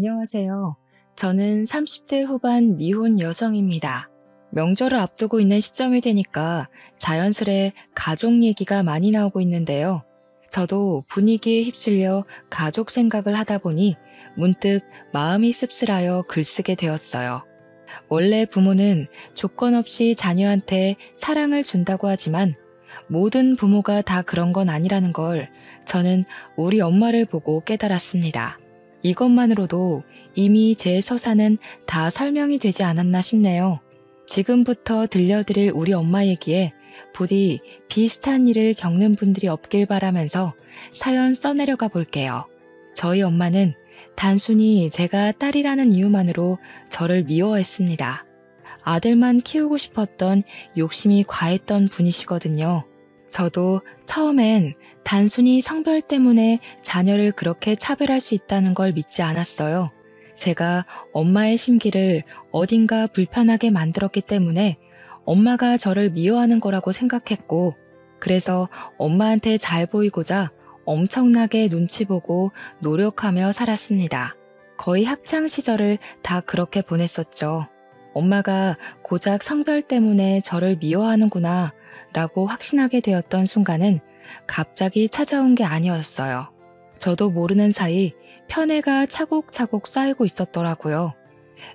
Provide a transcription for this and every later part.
안녕하세요. 저는 30대 후반 미혼 여성입니다. 명절을 앞두고 있는 시점이 되니까 자연스레 가족 얘기가 많이 나오고 있는데요. 저도 분위기에 휩쓸려 가족 생각을 하다 보니 문득 마음이 씁쓸하여 글쓰게 되었어요. 원래 부모는 조건 없이 자녀한테 사랑을 준다고 하지만 모든 부모가 다 그런 건 아니라는 걸 저는 우리 엄마를 보고 깨달았습니다. 이것만으로도 이미 제 서사는 다 설명이 되지 않았나 싶네요. 지금부터 들려드릴 우리 엄마 얘기에 부디 비슷한 일을 겪는 분들이 없길 바라면서 사연 써내려가 볼게요. 저희 엄마는 단순히 제가 딸이라는 이유만으로 저를 미워했습니다. 아들만 키우고 싶었던 욕심이 과했던 분이시거든요. 저도 처음엔 단순히 성별 때문에 자녀를 그렇게 차별할 수 있다는 걸 믿지 않았어요. 제가 엄마의 심기를 어딘가 불편하게 만들었기 때문에 엄마가 저를 미워하는 거라고 생각했고, 그래서 엄마한테 잘 보이고자 엄청나게 눈치 보고 노력하며 살았습니다. 거의 학창 시절을 다 그렇게 보냈었죠. 엄마가 고작 성별 때문에 저를 미워하는구나 라고 확신하게 되었던 순간은 갑자기 찾아온 게 아니었어요. 저도 모르는 사이 편애가 차곡차곡 쌓이고 있었더라고요.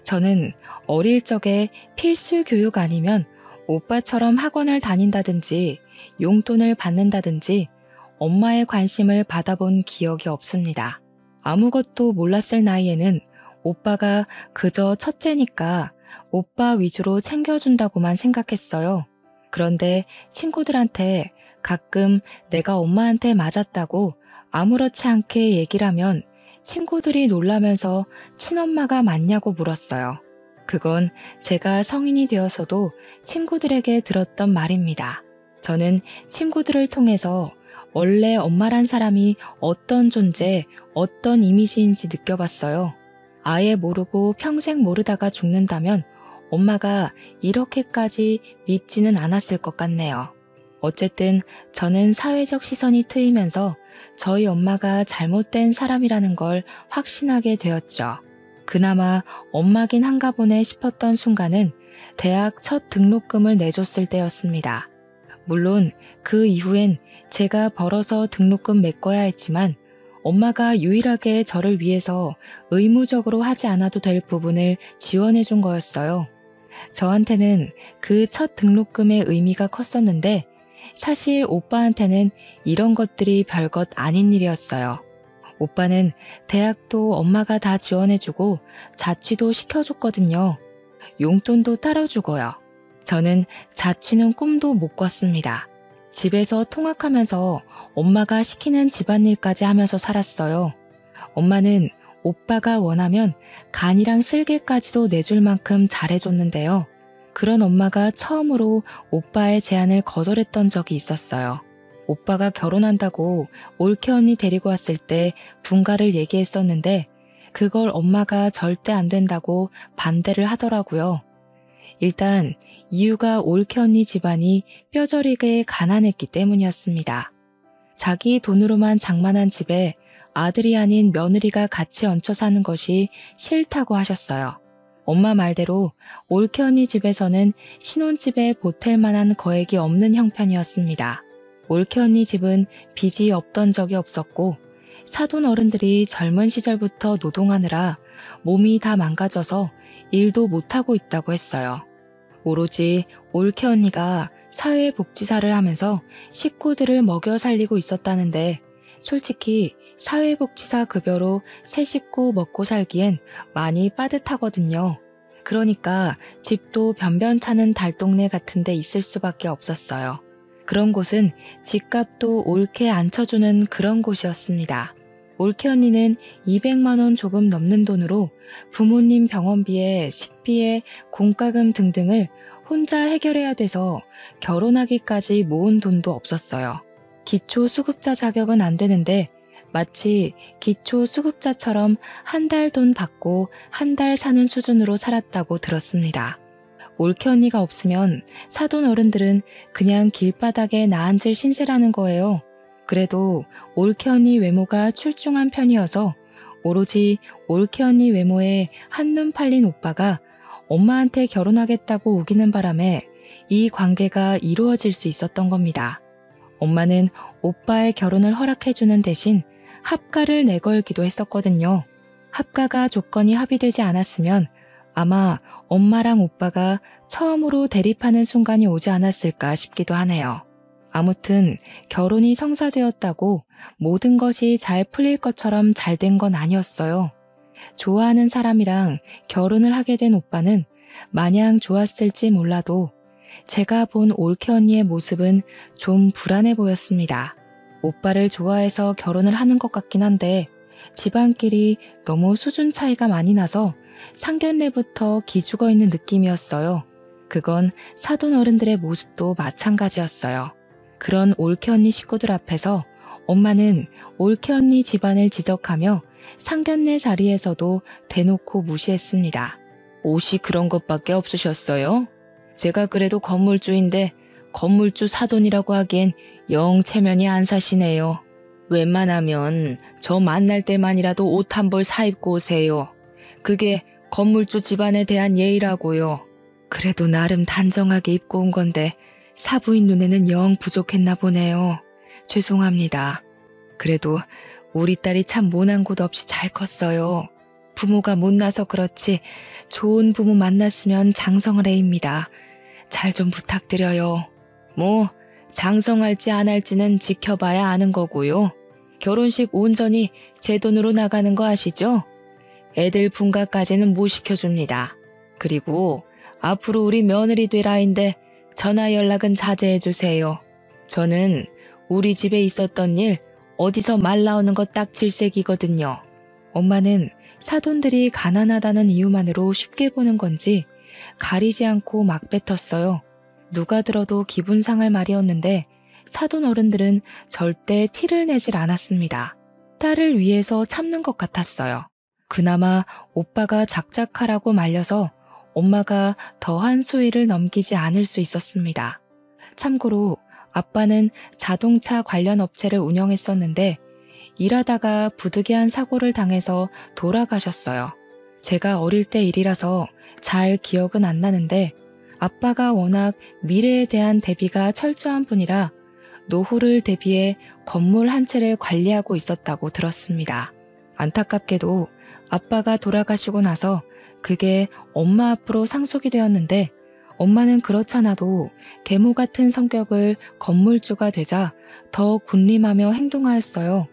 저는 어릴 적에 필수 교육 아니면 오빠처럼 학원을 다닌다든지 용돈을 받는다든지 엄마의 관심을 받아본 기억이 없습니다. 아무것도 몰랐을 나이에는 오빠가 그저 첫째니까 오빠 위주로 챙겨준다고만 생각했어요. 그런데 친구들한테 가끔 내가 엄마한테 맞았다고 아무렇지 않게 얘기를 하면 친구들이 놀라면서 친엄마가 맞냐고 물었어요. 그건 제가 성인이 되어서도 친구들에게 들었던 말입니다. 저는 친구들을 통해서 원래 엄마란 사람이 어떤 존재, 어떤 이미지인지 느껴봤어요. 아예 모르고 평생 모르다가 죽는다면 엄마가 이렇게까지 밉지는 않았을 것 같네요. 어쨌든 저는 사회적 시선이 트이면서 저희 엄마가 잘못된 사람이라는 걸 확신하게 되었죠. 그나마 엄마긴 한가 보네 싶었던 순간은 대학 첫 등록금을 내줬을 때였습니다. 물론 그 이후엔 제가 벌어서 등록금 메꿔야 했지만 엄마가 유일하게 저를 위해서 의무적으로 하지 않아도 될 부분을 지원해 준 거였어요. 저한테는 그 첫 등록금의 의미가 컸었는데 사실 오빠한테는 이런 것들이 별것 아닌 일이었어요. 오빠는 대학도 엄마가 다 지원해주고 자취도 시켜줬거든요. 용돈도 따로 주고요. 저는 자취는 꿈도 못 꿨습니다. 집에서 통학하면서 엄마가 시키는 집안일까지 하면서 살았어요. 엄마는 오빠가 원하면 간이랑 쓸개까지도 내줄 만큼 잘해줬는데요. 그런 엄마가 처음으로 오빠의 제안을 거절했던 적이 있었어요. 오빠가 결혼한다고 올케 언니 데리고 왔을 때 분가를 얘기했었는데 그걸 엄마가 절대 안 된다고 반대를 하더라고요. 일단 이유가 올케 언니 집안이 뼈저리게 가난했기 때문이었습니다. 자기 돈으로만 장만한 집에 아들이 아닌 며느리가 같이 얹혀 사는 것이 싫다고 하셨어요. 엄마 말대로 올케 언니 집에서는 신혼집에 보탤 만한 거액이 없는 형편이었습니다. 올케 언니 집은 빚이 없던 적이 없었고 사돈 어른들이 젊은 시절부터 노동하느라 몸이 다 망가져서 일도 못하고 있다고 했어요. 오로지 올케 언니가 사회복지사를 하면서 식구들을 먹여 살리고 있었다는데 솔직히 사회복지사 급여로 새 식구 먹고 살기엔 많이 빠듯하거든요. 그러니까 집도 변변찮은 달동네 같은 데 있을 수밖에 없었어요. 그런 곳은 집값도 옳게 안 쳐주는 그런 곳이었습니다. 올케 언니는 200만 원 조금 넘는 돈으로 부모님 병원비에 식비에 공과금 등등을 혼자 해결해야 돼서 결혼하기까지 모은 돈도 없었어요. 기초수급자 자격은 안 되는데 마치 기초수급자처럼 한 달 돈 받고 한 달 사는 수준으로 살았다고 들었습니다. 올케 언니가 없으면 사돈 어른들은 그냥 길바닥에 나앉을 신세라는 거예요. 그래도 올케 언니 외모가 출중한 편이어서 오로지 올케 언니 외모에 한눈 팔린 오빠가 엄마한테 결혼하겠다고 우기는 바람에 이 관계가 이루어질 수 있었던 겁니다. 엄마는 오빠의 결혼을 허락해주는 대신 합가를 내걸기도 했었거든요. 합가가 조건이 합의되지 않았으면 아마 엄마랑 오빠가 처음으로 대립하는 순간이 오지 않았을까 싶기도 하네요. 아무튼 결혼이 성사되었다고 모든 것이 잘 풀릴 것처럼 잘 된 건 아니었어요. 좋아하는 사람이랑 결혼을 하게 된 오빠는 마냥 좋았을지 몰라도 제가 본 올케 언니의 모습은 좀 불안해 보였습니다. 오빠를 좋아해서 결혼을 하는 것 같긴 한데 집안끼리 너무 수준 차이가 많이 나서 상견례부터 기죽어 있는 느낌이었어요. 그건 사돈 어른들의 모습도 마찬가지였어요. 그런 올케 언니 식구들 앞에서 엄마는 올케 언니 집안을 지적하며 상견례 자리에서도 대놓고 무시했습니다. 옷이 그런 것밖에 없으셨어요? 제가 그래도 건물주인데 건물주 사돈이라고 하기엔 영 체면이 안 사시네요. 웬만하면 저 만날 때만이라도 옷 한 벌 사입고 오세요. 그게 건물주 집안에 대한 예의라고요. 그래도 나름 단정하게 입고 온 건데 사부인 눈에는 영 부족했나 보네요. 죄송합니다. 그래도 우리 딸이 참 모난 곳 없이 잘 컸어요. 부모가 못나서 그렇지 좋은 부모 만났으면 장성을 해입니다. 잘 좀 부탁드려요. 뭐 장성할지 안 할지는 지켜봐야 아는 거고요. 결혼식 온전히 제 돈으로 나가는 거 아시죠? 애들 분가까지는 못 시켜줍니다. 그리고 앞으로 우리 며느리 되라인데 전화 연락은 자제해 주세요. 저는 우리 집에 있었던 일 어디서 말 나오는 거 딱 질색이거든요. 엄마는 사돈들이 가난하다는 이유만으로 쉽게 보는 건지 가리지 않고 막 뱉었어요. 누가 들어도 기분 상할 말이었는데 사돈 어른들은 절대 티를 내질 않았습니다. 딸을 위해서 참는 것 같았어요. 그나마 오빠가 작작하라고 말려서 엄마가 더한 수위를 넘기지 않을 수 있었습니다. 참고로 아빠는 자동차 관련 업체를 운영했었는데 일하다가 부득이한 사고를 당해서 돌아가셨어요. 제가 어릴 때 일이라서 잘 기억은 안 나는데 아빠가 워낙 미래에 대한 대비가 철저한 분이라 노후를 대비해 건물 한 채를 관리하고 있었다고 들었습니다. 안타깝게도 아빠가 돌아가시고 나서 그게 엄마 앞으로 상속이 되었는데 엄마는 그렇잖아도 계모 같은 성격을 건물주가 되자 더 군림하며 행동하였어요.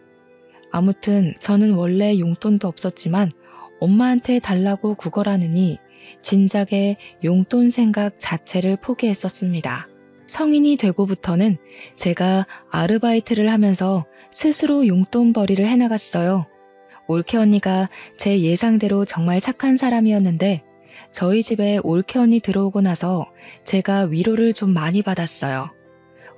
아무튼 저는 원래 용돈도 없었지만 엄마한테 달라고 구걸하느니 진작에 용돈 생각 자체를 포기했었습니다. 성인이 되고부터는 제가 아르바이트를 하면서 스스로 용돈벌이를 해나갔어요. 올케 언니가 제 예상대로 정말 착한 사람이었는데 저희 집에 올케 언니 들어오고 나서 제가 위로를 좀 많이 받았어요.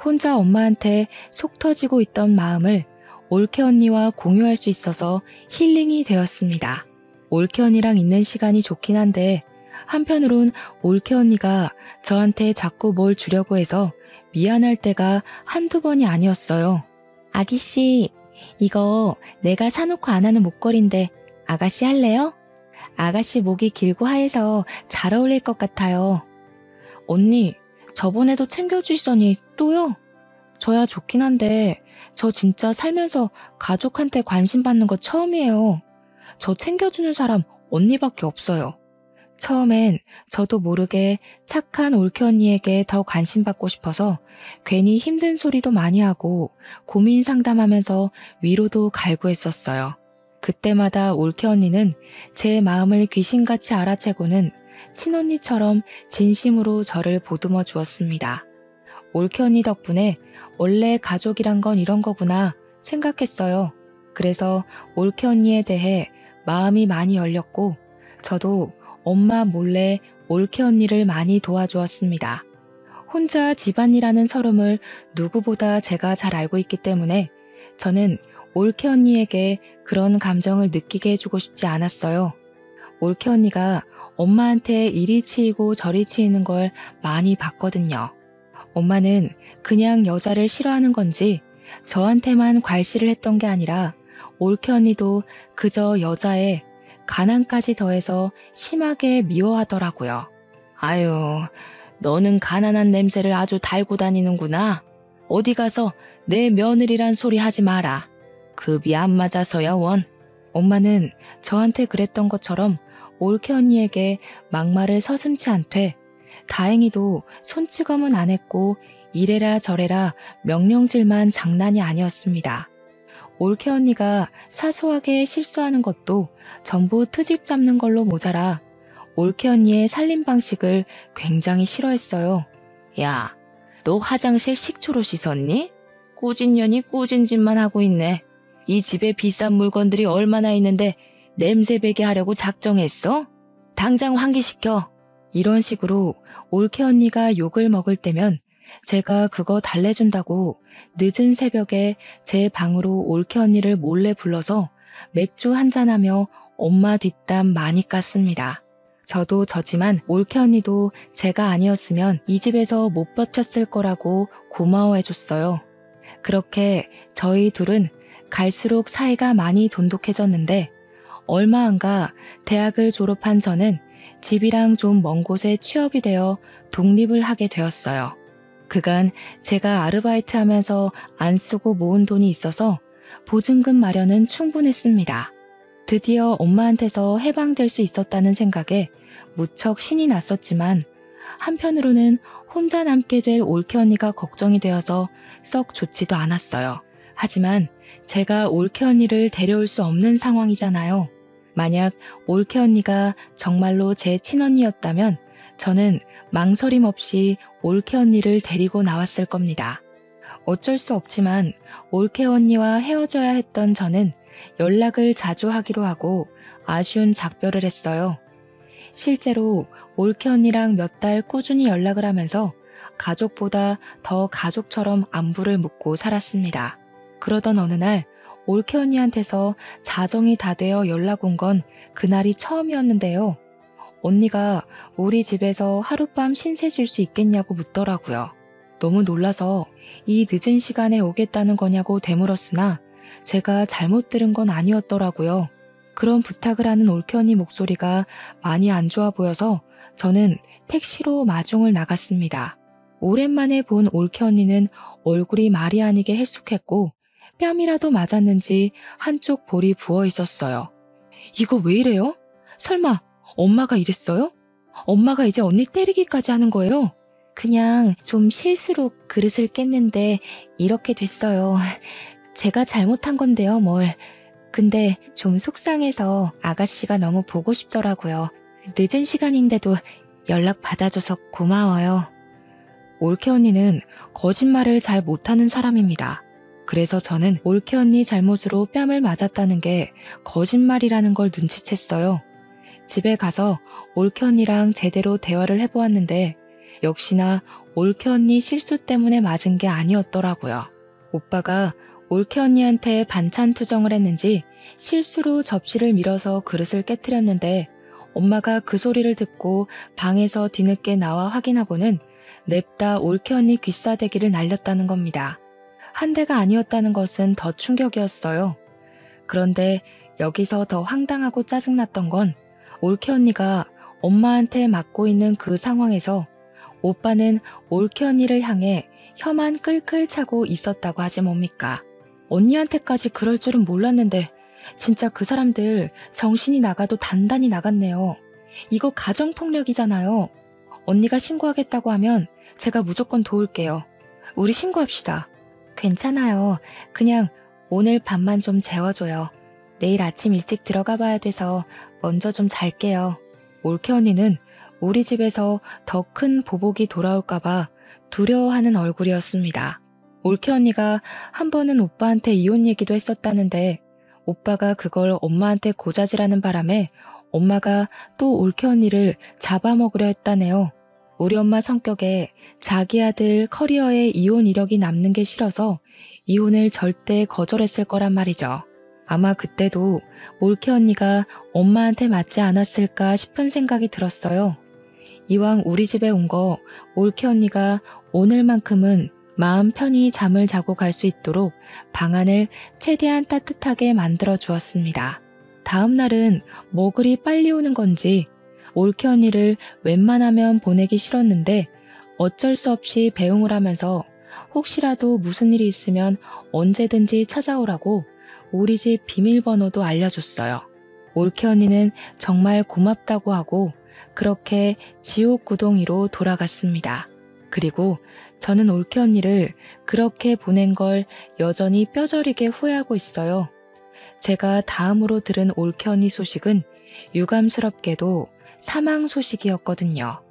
혼자 엄마한테 속 터지고 있던 마음을 올케 언니와 공유할 수 있어서 힐링이 되었습니다. 올케 언니랑 있는 시간이 좋긴 한데 한편으론 올케 언니가 저한테 자꾸 뭘 주려고 해서 미안할 때가 한두 번이 아니었어요. 아기씨, 이거 내가 사놓고 안 하는 목걸이인데 아가씨 할래요? 아가씨 목이 길고 하얘서 잘 어울릴 것 같아요. 언니, 저번에도 챙겨주시더니 또요? 저야 좋긴 한데 저 진짜 살면서 가족한테 관심 받는 거 처음이에요. 저 챙겨주는 사람 언니밖에 없어요. 처음엔 저도 모르게 착한 올케 언니에게 더 관심 받고 싶어서 괜히 힘든 소리도 많이 하고 고민 상담하면서 위로도 갈구했었어요. 그때마다 올케 언니는 제 마음을 귀신같이 알아채고는 친언니처럼 진심으로 저를 보듬어 주었습니다. 올케 언니 덕분에 원래 가족이란 건 이런 거구나 생각했어요. 그래서 올케 언니에 대해 마음이 많이 열렸고 저도 엄마 몰래 올케 언니를 많이 도와주었습니다. 혼자 집안이라는 서름을 누구보다 제가 잘 알고 있기 때문에 저는 올케 언니에게 그런 감정을 느끼게 해주고 싶지 않았어요. 올케 언니가 엄마한테 이리 치이고 저리 치이는 걸 많이 봤거든요. 엄마는 그냥 여자를 싫어하는 건지 저한테만 괄시를 했던 게 아니라 올케 언니도 그저 여자에 가난까지 더해서 심하게 미워하더라고요. 아유, 너는 가난한 냄새를 아주 달고 다니는구나. 어디 가서 내 며느리란 소리 하지 마라. 급이 안 맞아서야 원. 엄마는 저한테 그랬던 것처럼 올케 언니에게 막말을 서슴지 않되 다행히도 손찌검은 안 했고 이래라 저래라 명령질만 장난이 아니었습니다. 올케 언니가 사소하게 실수하는 것도 전부 트집 잡는 걸로 모자라 올케 언니의 살림 방식을 굉장히 싫어했어요. 야, 너 화장실 식초로 씻었니? 꾸진 년이 꾸진 짓만 하고 있네. 이 집에 비싼 물건들이 얼마나 있는데 냄새 배게 하려고 작정했어? 당장 환기시켜. 이런 식으로 올케 언니가 욕을 먹을 때면 제가 그거 달래준다고 늦은 새벽에 제 방으로 올케 언니를 몰래 불러서 맥주 한잔하며 엄마 뒷담 많이 깠습니다. 저도 저지만 올케 언니도 제가 아니었으면 이 집에서 못 버텼을 거라고 고마워해줬어요. 그렇게 저희 둘은 갈수록 사이가 많이 돈독해졌는데 얼마 안 가 대학을 졸업한 저는 집이랑 좀 먼 곳에 취업이 되어 독립을 하게 되었어요. 그간 제가 아르바이트 하면서 안 쓰고 모은 돈이 있어서 보증금 마련은 충분했습니다. 드디어 엄마한테서 해방될 수 있었다는 생각에 무척 신이 났었지만 한편으로는 혼자 남게 될 올케 언니가 걱정이 되어서 썩 좋지도 않았어요. 하지만 제가 올케 언니를 데려올 수 없는 상황이잖아요. 만약 올케 언니가 정말로 제 친언니였다면 저는 망설임 없이 올케 언니를 데리고 나왔을 겁니다. 어쩔 수 없지만 올케 언니와 헤어져야 했던 저는 연락을 자주 하기로 하고 아쉬운 작별을 했어요. 실제로 올케 언니랑 몇 달 꾸준히 연락을 하면서 가족보다 더 가족처럼 안부를 묻고 살았습니다. 그러던 어느 날 올케 언니한테서 자정이 다 되어 연락 온 건 그날이 처음이었는데요. 언니가 우리 집에서 하룻밤 신세 질 수 있겠냐고 묻더라고요. 너무 놀라서 이 늦은 시간에 오겠다는 거냐고 되물었으나 제가 잘못 들은 건 아니었더라고요. 그런 부탁을 하는 올케 언니 목소리가 많이 안 좋아 보여서 저는 택시로 마중을 나갔습니다. 오랜만에 본 올케 언니는 얼굴이 말이 아니게 헬쑥했고 뺨이라도 맞았는지 한쪽 볼이 부어 있었어요. 이거 왜 이래요? 설마 엄마가 이랬어요? 엄마가 이제 언니 때리기까지 하는 거예요? 그냥 좀 실수로 그릇을 깼는데 이렇게 됐어요. 제가 잘못한 건데요, 뭘. 근데 좀 속상해서 아가씨가 너무 보고 싶더라고요. 늦은 시간인데도 연락 받아줘서 고마워요. 올케 언니는 거짓말을 잘 못하는 사람입니다. 그래서 저는 올케 언니 잘못으로 뺨을 맞았다는 게 거짓말이라는 걸 눈치챘어요. 집에 가서 올케 언니랑 제대로 대화를 해보았는데 역시나 올케 언니 실수 때문에 맞은 게 아니었더라고요. 오빠가 올케 언니한테 반찬 투정을 했는지 실수로 접시를 밀어서 그릇을 깨트렸는데 엄마가 그 소리를 듣고 방에서 뒤늦게 나와 확인하고는 냅다 올케 언니 귀싸대기를 날렸다는 겁니다. 한 대가 아니었다는 것은 더 충격이었어요. 그런데 여기서 더 황당하고 짜증났던 건 올케 언니가 엄마한테 맞고 있는 그 상황에서 오빠는 올케 언니를 향해 혀만 끌끌 차고 있었다고 하지 뭡니까. 언니한테까지 그럴 줄은 몰랐는데 진짜 그 사람들 정신이 나가도 단단히 나갔네요. 이거 가정폭력이잖아요. 언니가 신고하겠다고 하면 제가 무조건 도울게요. 우리 신고합시다. 괜찮아요. 그냥 오늘 밤만 좀 재워줘요. 내일 아침 일찍 들어가 봐야 돼서 먼저 좀 잘게요. 올케 언니는 우리 집에서 더 큰 보복이 돌아올까봐 두려워하는 얼굴이었습니다. 올케 언니가 한 번은 오빠한테 이혼 얘기도 했었다는데 오빠가 그걸 엄마한테 고자질하는 바람에 엄마가 또 올케 언니를 잡아먹으려 했다네요. 우리 엄마 성격에 자기 아들 커리어에 이혼 이력이 남는 게 싫어서 이혼을 절대 거절했을 거란 말이죠. 아마 그때도 올케 언니가 엄마한테 맞지 않았을까 싶은 생각이 들었어요. 이왕 우리 집에 온 거 올케 언니가 오늘만큼은 마음 편히 잠을 자고 갈 수 있도록 방안을 최대한 따뜻하게 만들어 주었습니다. 다음 날은 뭐 그리 빨리 오는 건지 올케 언니를 웬만하면 보내기 싫었는데 어쩔 수 없이 배웅을 하면서 혹시라도 무슨 일이 있으면 언제든지 찾아오라고 우리 집 비밀번호도 알려줬어요. 올케 언니는 정말 고맙다고 하고 그렇게 지옥구동이로 돌아갔습니다. 그리고 저는 올케 언니를 그렇게 보낸 걸 여전히 뼈저리게 후회하고 있어요. 제가 다음으로 들은 올케 언니 소식은 유감스럽게도 사망 소식이었거든요.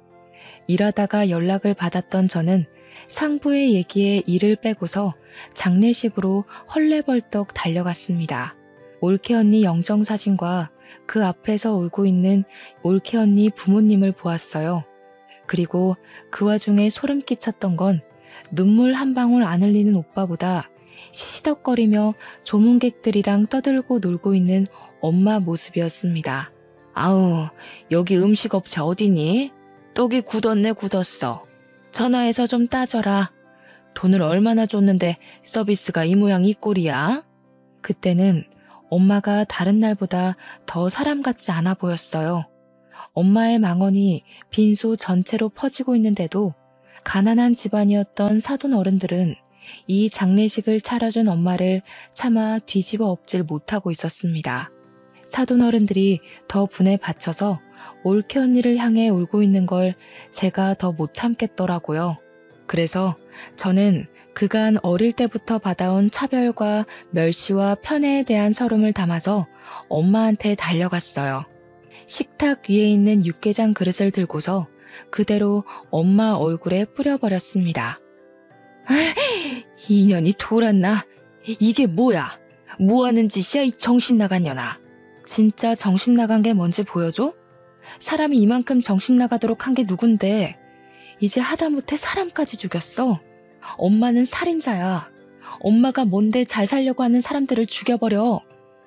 일하다가 연락을 받았던 저는 상부의 얘기에 이를 빼고서 장례식으로 헐레벌떡 달려갔습니다. 올케 언니 영정사진과 그 앞에서 울고 있는 올케 언니 부모님을 보았어요. 그리고 그 와중에 소름 끼쳤던 건 눈물 한 방울 안 흘리는 오빠보다 시시덕거리며 조문객들이랑 떠들고 놀고 있는 엄마 모습이었습니다. 아우, 여기 음식업체 어디니? 떡이 굳었네 굳었어. 전화해서 좀 따져라. 돈을 얼마나 줬는데 서비스가 이 모양 이 꼴이야? 그때는 엄마가 다른 날보다 더 사람 같지 않아 보였어요. 엄마의 망언이 빈소 전체로 퍼지고 있는데도 가난한 집안이었던 사돈 어른들은 이 장례식을 차려준 엄마를 차마 뒤집어 엎질 못하고 있었습니다. 사돈 어른들이 더 분에 받쳐서 올케 언니를 향해 울고 있는 걸 제가 더 못 참겠더라고요. 그래서 저는 그간 어릴 때부터 받아온 차별과 멸시와 편애에 대한 서름을 담아서 엄마한테 달려갔어요. 식탁 위에 있는 육개장 그릇을 들고서 그대로 엄마 얼굴에 뿌려버렸습니다. 이년이 돌았나? 이게 뭐야? 뭐하는 짓이야 이 정신 나간 년아. 진짜 정신 나간 게 뭔지 보여줘? 사람이 이만큼 정신 나가도록 한 게 누군데 이제 하다못해 사람까지 죽였어. 엄마는 살인자야. 엄마가 뭔데 잘 살려고 하는 사람들을 죽여버려.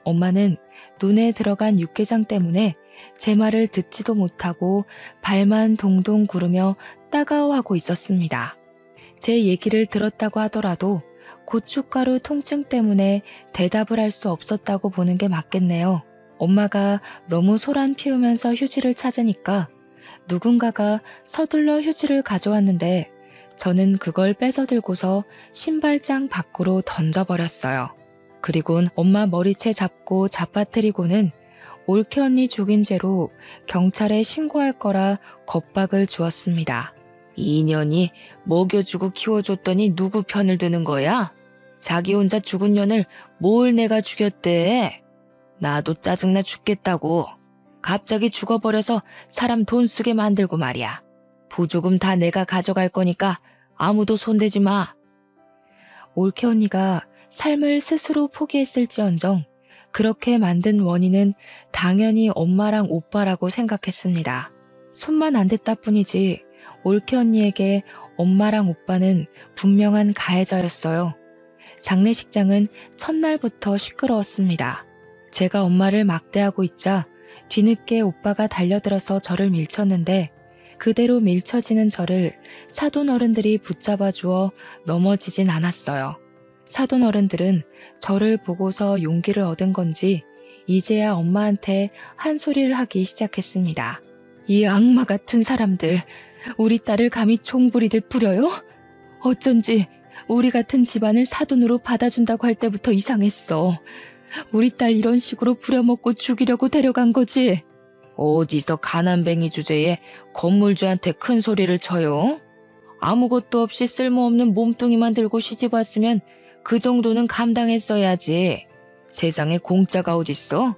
엄마는 눈에 들어간 육개장 때문에 제 말을 듣지도 못하고 발만 동동 구르며 따가워하고 있었습니다. 제 얘기를 들었다고 하더라도 고춧가루 통증 때문에 대답을 할 수 없었다고 보는 게 맞겠네요. 엄마가 너무 소란 피우면서 휴지를 찾으니까 누군가가 서둘러 휴지를 가져왔는데 저는 그걸 뺏어 들고서 신발장 밖으로 던져버렸어요. 그리곤 엄마 머리채 잡고 잡아뜨리고는 올케 언니 죽인 죄로 경찰에 신고할 거라 겁박을 주었습니다. 이 년이 먹여주고 키워줬더니 누구 편을 드는 거야? 자기 혼자 죽은 년을 뭘 내가 죽였대? 나도 짜증나 죽겠다고. 갑자기 죽어버려서 사람 돈 쓰게 만들고 말이야. 부조금 다 내가 가져갈 거니까 아무도 손대지 마. 올케 언니가 삶을 스스로 포기했을지언정 그렇게 만든 원인은 당연히 엄마랑 오빠라고 생각했습니다. 손만 안 댔다 뿐이지 올케 언니에게 엄마랑 오빠는 분명한 가해자였어요. 장례식장은 첫날부터 시끄러웠습니다. 제가 엄마를 막대하고 있자 뒤늦게 오빠가 달려들어서 저를 밀쳤는데 그대로 밀쳐지는 저를 사돈 어른들이 붙잡아 주어 넘어지진 않았어요. 사돈 어른들은 저를 보고서 용기를 얻은 건지 이제야 엄마한테 한 소리를 하기 시작했습니다. 이 악마 같은 사람들, 우리 딸을 감히 총부리듯 부려요? 어쩐지 우리 같은 집안을 사돈으로 받아준다고 할 때부터 이상했어. 우리 딸 이런 식으로 부려먹고 죽이려고 데려간 거지. 어디서 가난뱅이 주제에 건물주한테 큰 소리를 쳐요? 아무것도 없이 쓸모없는 몸뚱이만 들고 시집 왔으면 그 정도는 감당했어야지. 세상에 공짜가 어딨어?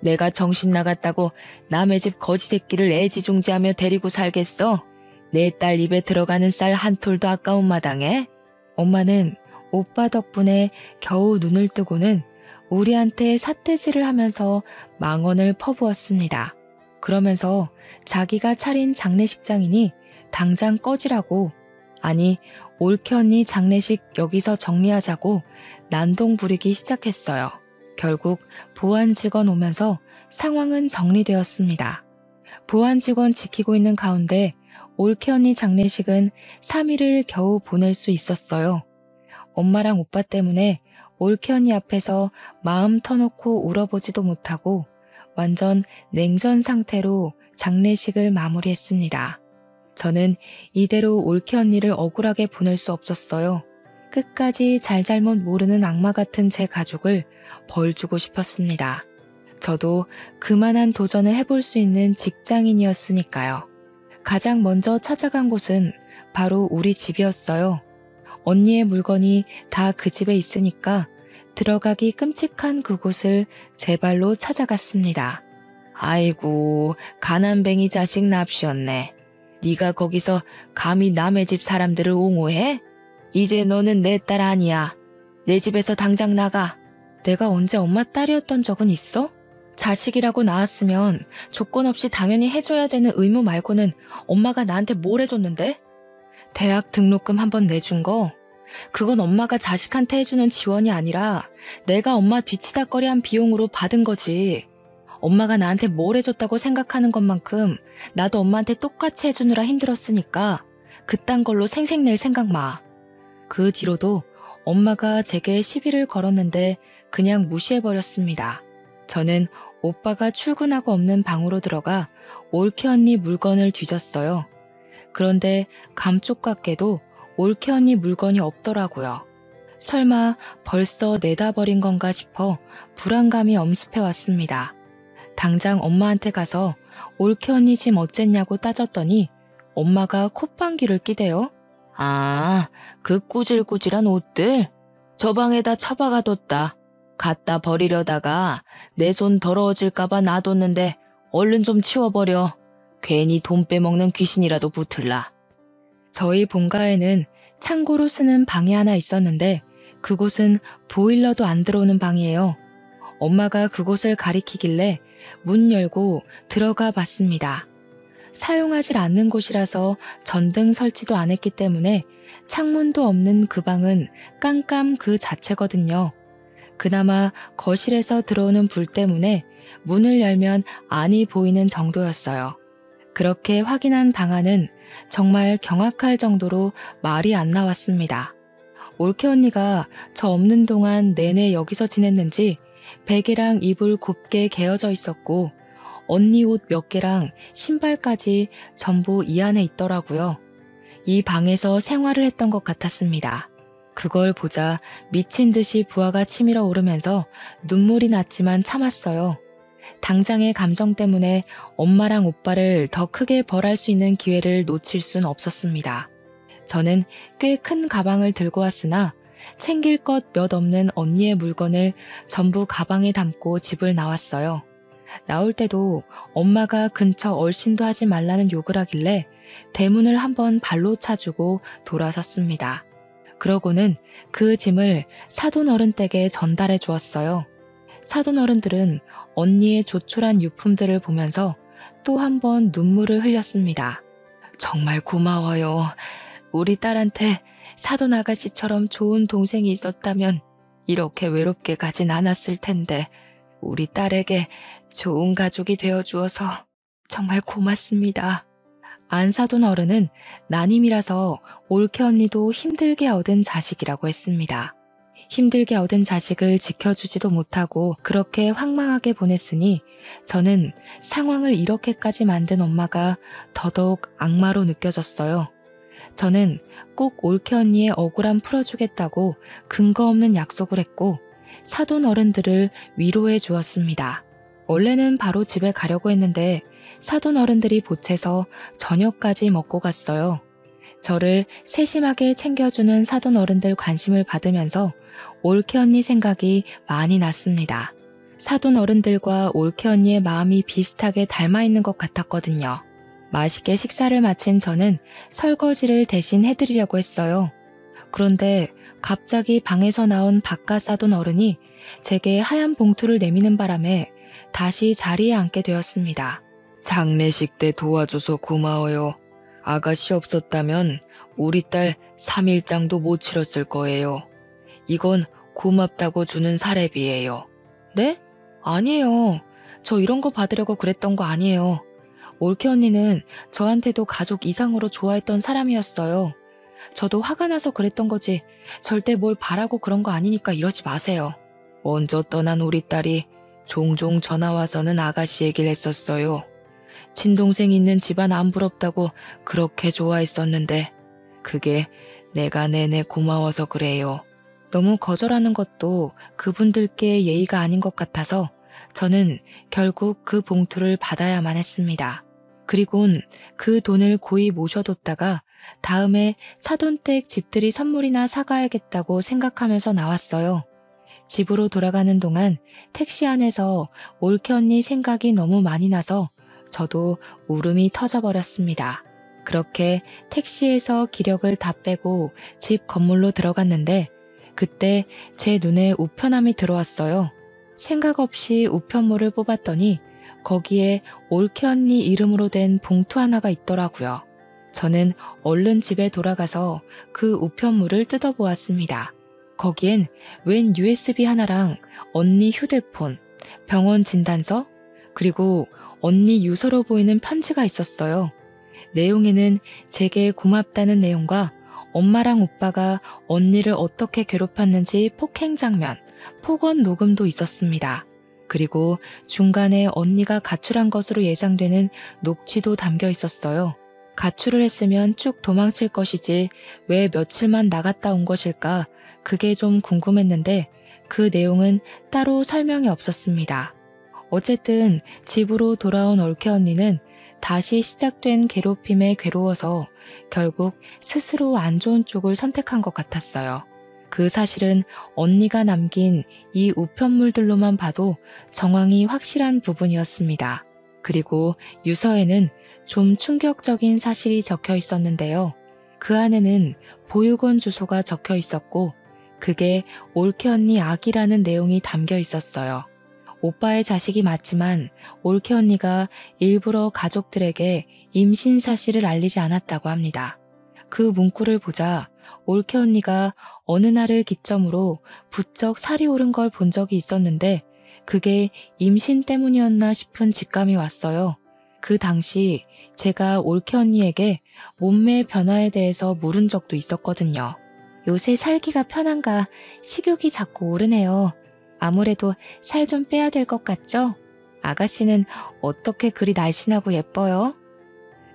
내가 정신 나갔다고 남의 집 거지 새끼를 애지중지하며 데리고 살겠어? 내 딸 입에 들어가는 쌀 한 톨도 아까운 마당에? 엄마는 오빠 덕분에 겨우 눈을 뜨고는 우리한테 삿대질을 하면서 망언을 퍼부었습니다. 그러면서 자기가 차린 장례식장이니 당장 꺼지라고, 아니 올케 언니 장례식 여기서 정리하자고 난동 부리기 시작했어요. 결국 보안 직원 오면서 상황은 정리되었습니다. 보안 직원 지키고 있는 가운데 올케 언니 장례식은 3일을 겨우 보낼 수 있었어요. 엄마랑 오빠 때문에 올케 언니 앞에서 마음 터놓고 울어보지도 못하고 완전 냉전 상태로 장례식을 마무리했습니다. 저는 이대로 올케 언니를 억울하게 보낼 수 없었어요. 끝까지 잘잘못 모르는 악마 같은 제 가족을 벌 주고 싶었습니다. 저도 그만한 도전을 해볼 수 있는 직장인이었으니까요. 가장 먼저 찾아간 곳은 바로 우리 집이었어요. 언니의 물건이 다 그 집에 있으니까 들어가기 끔찍한 그곳을 제 발로 찾아갔습니다. 아이고, 가난뱅이 자식 납시였네. 네가 거기서 감히 남의 집 사람들을 옹호해? 이제 너는 내 딸 아니야. 내 집에서 당장 나가. 내가 언제 엄마 딸이었던 적은 있어? 자식이라고 낳았으면 조건 없이 당연히 해줘야 되는 의무 말고는 엄마가 나한테 뭘 해줬는데? 대학 등록금 한번 내준 거? 그건 엄마가 자식한테 해주는 지원이 아니라 내가 엄마 뒤치다꺼리한 비용으로 받은 거지. 엄마가 나한테 뭘 해줬다고 생각하는 것만큼 나도 엄마한테 똑같이 해주느라 힘들었으니까 그딴 걸로 생색낼 생각 마. 그 뒤로도 엄마가 제게 시비를 걸었는데 그냥 무시해버렸습니다. 저는 오빠가 출근하고 없는 방으로 들어가 올케 언니 물건을 뒤졌어요. 그런데 감쪽같게도 올케 언니 물건이 없더라고요. 설마 벌써 내다 버린 건가 싶어 불안감이 엄습해 왔습니다. 당장 엄마한테 가서 올케 언니 짐 어쨌냐고 따졌더니 엄마가 콧방귀를 끼대요. 아, 그 꾸질꾸질한 옷들? 저 방에다 처박아뒀다. 갖다 버리려다가 내 손 더러워질까봐 놔뒀는데 얼른 좀 치워버려. 괜히 돈 빼먹는 귀신이라도 붙을라. 저희 본가에는 창고로 쓰는 방이 하나 있었는데 그곳은 보일러도 안 들어오는 방이에요. 엄마가 그곳을 가리키길래 문 열고 들어가 봤습니다. 사용하지 않는 곳이라서 전등 설치도 안 했기 때문에 창문도 없는 그 방은 깜깜 그 자체거든요. 그나마 거실에서 들어오는 불 때문에 문을 열면 안이 보이는 정도였어요. 그렇게 확인한 방 안은 정말 경악할 정도로 말이 안 나왔습니다. 올케 언니가 저 없는 동안 내내 여기서 지냈는지 베개랑 이불 곱게 개어져 있었고 언니 옷 몇 개랑 신발까지 전부 이 안에 있더라고요. 이 방에서 생활을 했던 것 같았습니다. 그걸 보자 미친 듯이 부하가 치밀어 오르면서 눈물이 났지만 참았어요. 당장의 감정 때문에 엄마랑 오빠를 더 크게 벌할 수 있는 기회를 놓칠 순 없었습니다. 저는 꽤 큰 가방을 들고 왔으나 챙길 것 몇 없는 언니의 물건을 전부 가방에 담고 집을 나왔어요. 나올 때도 엄마가 근처 얼씬도 하지 말라는 욕을 하길래 대문을 한번 발로 차주고 돌아섰습니다. 그러고는 그 짐을 사돈 어른 댁에 전달해 주었어요. 사돈 어른들은 언니의 조촐한 유품들을 보면서 또 한 번 눈물을 흘렸습니다. 정말 고마워요. 우리 딸한테 사돈 아가씨처럼 좋은 동생이 있었다면 이렇게 외롭게 가진 않았을 텐데 우리 딸에게 좋은 가족이 되어주어서 정말 고맙습니다. 안사돈 어른은 난임이라서 올케 언니도 힘들게 얻은 자식이라고 했습니다. 힘들게 얻은 자식을 지켜주지도 못하고 그렇게 황망하게 보냈으니 저는 상황을 이렇게까지 만든 엄마가 더더욱 악마로 느껴졌어요. 저는 꼭 올케 언니의 억울함 풀어주겠다고 근거 없는 약속을 했고 사돈 어른들을 위로해 주었습니다. 원래는 바로 집에 가려고 했는데 사돈 어른들이 보채서 저녁까지 먹고 갔어요. 저를 세심하게 챙겨주는 사돈 어른들 관심을 받으면서 올케 언니 생각이 많이 났습니다. 사돈 어른들과 올케 언니의 마음이 비슷하게 닮아 있는 것 같았거든요. 맛있게 식사를 마친 저는 설거지를 대신 해드리려고 했어요. 그런데 갑자기 방에서 나온 바깥 사돈 어른이 제게 하얀 봉투를 내미는 바람에 다시 자리에 앉게 되었습니다. 장례식 때 도와줘서 고마워요. 아가씨 없었다면 우리 딸 3일장도 못 치렀을 거예요. 이건 고맙다고 주는 사례비예요. 네? 아니에요. 저 이런 거 받으려고 그랬던 거 아니에요. 올케 언니는 저한테도 가족 이상으로 좋아했던 사람이었어요. 저도 화가 나서 그랬던 거지. 절대 뭘 바라고 그런 거 아니니까 이러지 마세요. 먼저 떠난 우리 딸이 종종 전화와서는 아가씨 얘기를 했었어요. 친동생 있는 집안 안 부럽다고 그렇게 좋아했었는데 그게 내가 내내 고마워서 그래요. 너무 거절하는 것도 그분들께 예의가 아닌 것 같아서 저는 결국 그 봉투를 받아야만 했습니다. 그리곤 그 돈을 고이 모셔뒀다가 다음에 사돈댁 집들이 선물이나 사가야겠다고 생각하면서 나왔어요. 집으로 돌아가는 동안 택시 안에서 올케 언니 생각이 너무 많이 나서 저도 울음이 터져버렸습니다. 그렇게 택시에서 기력을 다 빼고 집 건물로 들어갔는데 그때 제 눈에 우편함이 들어왔어요. 생각 없이 우편물을 뽑았더니 거기에 올케 언니 이름으로 된 봉투 하나가 있더라고요. 저는 얼른 집에 돌아가서 그 우편물을 뜯어보았습니다. 거기엔 웬 USB 하나랑 언니 휴대폰, 병원 진단서, 그리고 언니 유서로 보이는 편지가 있었어요. 내용에는 제게 고맙다는 내용과 엄마랑 오빠가 언니를 어떻게 괴롭혔는지 폭행 장면, 폭언 녹음도 있었습니다. 그리고 중간에 언니가 가출한 것으로 예상되는 녹취도 담겨 있었어요. 가출을 했으면 쭉 도망칠 것이지 왜 며칠만 나갔다 온 것일까? 그게 좀 궁금했는데 그 내용은 따로 설명이 없었습니다. 어쨌든 집으로 돌아온 올케 언니는 다시 시작된 괴롭힘에 괴로워서 결국 스스로 안 좋은 쪽을 선택한 것 같았어요. 그 사실은 언니가 남긴 이 우편물들로만 봐도 정황이 확실한 부분이었습니다. 그리고 유서에는 좀 충격적인 사실이 적혀 있었는데요. 그 안에는 보육원 주소가 적혀 있었고 그게 올케 언니 아기라는 내용이 담겨 있었어요. 오빠의 자식이 맞지만 올케 언니가 일부러 가족들에게 임신 사실을 알리지 않았다고 합니다. 그 문구를 보자 올케 언니가 어느 날을 기점으로 부쩍 살이 오른 걸 본 적이 있었는데 그게 임신 때문이었나 싶은 직감이 왔어요. 그 당시 제가 올케 언니에게 몸매 변화에 대해서 물은 적도 있었거든요. 요새 살기가 편한가 식욕이 자꾸 오르네요. 아무래도 살 좀 빼야 될 것 같죠? 아가씨는 어떻게 그리 날씬하고 예뻐요?